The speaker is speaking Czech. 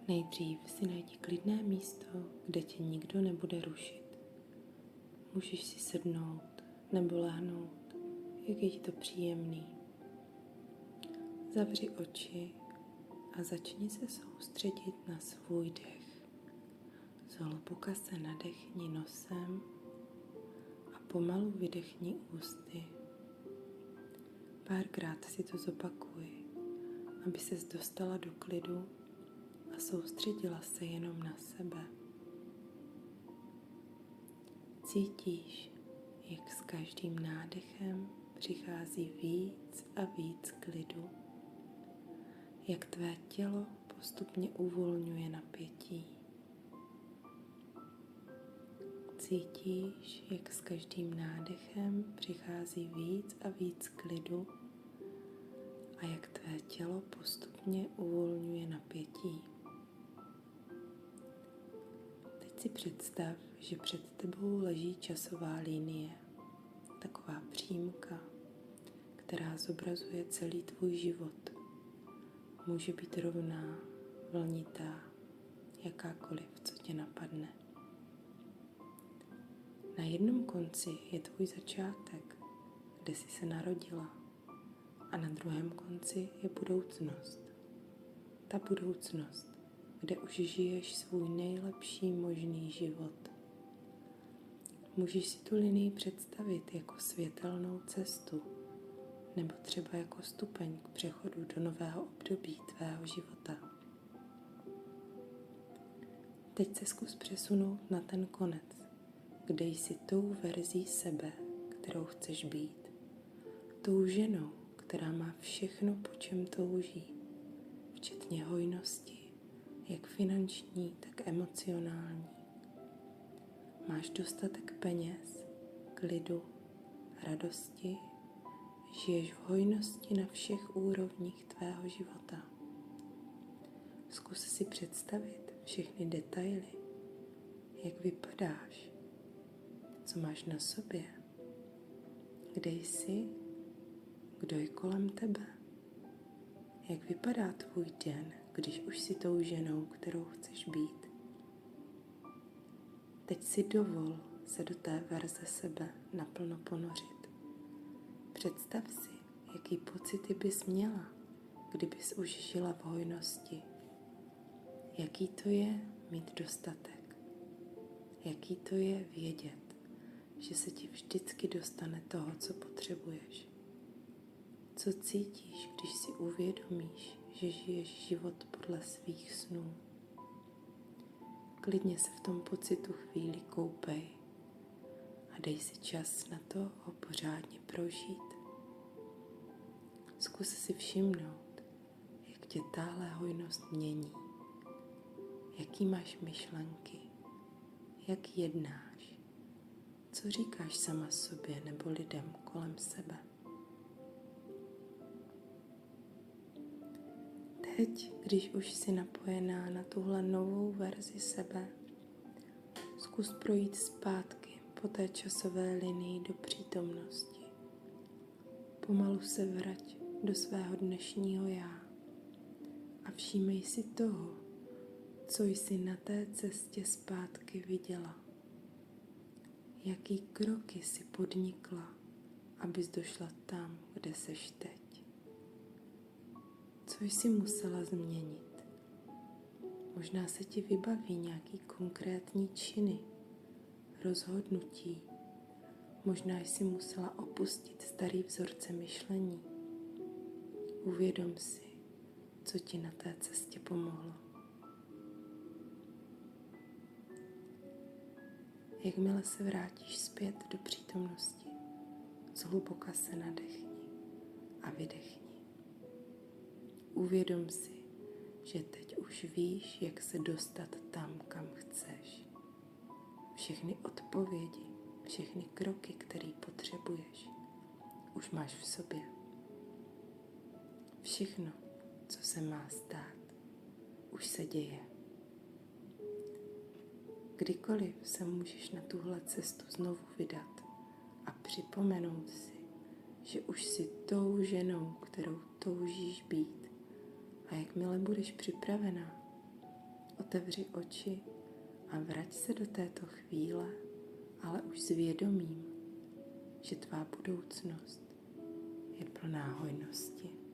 Nejdřív si najdi klidné místo, kde tě nikdo nebude rušit. Můžeš si sednout nebo lehnout, jak je ti to příjemný. Zavři oči a začni se soustředit na svůj dech. Zhluboka se nadechni nosem a pomalu vydechni ústy. Párkrát si to zopakuj, aby ses dostala do klidu a soustředila se jenom na sebe. Cítíš, jak s každým nádechem přichází víc a víc klidu, jak tvé tělo postupně uvolňuje napětí. Cítíš, jak s každým nádechem přichází víc a víc klidu a jak tvé tělo postupně uvolňuje napětí. Teď si představ, že před tebou leží časová linie, taková přímka, která zobrazuje celý tvůj život. Může být rovná, vlnitá, jakákoliv, co tě napadne. Na jednom konci je tvůj začátek, kde jsi se narodila, a na druhém konci je budoucnost. Ta budoucnost, kde už žiješ svůj nejlepší možný život. Můžeš si tu linii představit jako světelnou cestu, nebo třeba jako stupeň k přechodu do nového období tvého života. Teď se zkus přesunout na ten konec, kde jsi tou verzí sebe, kterou chceš být. Tou ženou, která má všechno, po čem touží, včetně hojnosti, jak finanční, tak emocionální. Máš dostatek peněz, klidu, radosti, žiješ v hojnosti na všech úrovních tvého života. Zkus si představit všechny detaily, jak vypadáš, co máš na sobě, kde jsi, kdo je kolem tebe, jak vypadá tvůj den, když už jsi tou ženou, kterou chceš být. Teď si dovol se do té verze sebe naplno ponořit. Představ si, jaký pocity bys měla, kdybys už žila v hojnosti. Jaký to je mít dostatek. Jaký to je vědět, že se ti vždycky dostane toho, co potřebuješ. Co cítíš, když si uvědomíš, že žiješ život podle svých snů. Klidně se v tom pocitu chvíli koupej a dej si čas na to ho pořádně prožít. Zkus si všimnout, jak tě tahle hojnost mění, jaký máš myšlenky, jak jednáš, co říkáš sama sobě nebo lidem kolem sebe. Teď, když už jsi napojená na tuhle novou verzi sebe, zkus projít zpátky po té časové linii do přítomnosti. Pomalu se vrať do svého dnešního já a všímej si toho, co jsi na té cestě zpátky viděla. Jaký kroky jsi podnikla, abys došla tam, kde seš teď. Co jsi musela změnit? Možná se ti vybaví nějaký konkrétní činy, rozhodnutí. Možná jsi musela opustit starý vzorce myšlení. Uvědom si, co ti na té cestě pomohlo. Jakmile se vrátíš zpět do přítomnosti, zhluboka se nadechni a vydechni. Uvědom si, že teď už víš, jak se dostat tam, kam chceš. Všechny odpovědi, všechny kroky, které potřebuješ, už máš v sobě. Všechno, co se má stát, už se děje. Kdykoliv se můžeš na tuhle cestu znovu vydat a připomenout si, že už jsi tou ženou, kterou toužíš být. A jakmile budeš připravená, Otevři oči a vrať se do této chvíle, ale už s vědomím, že tvá budoucnost je plná hojnosti.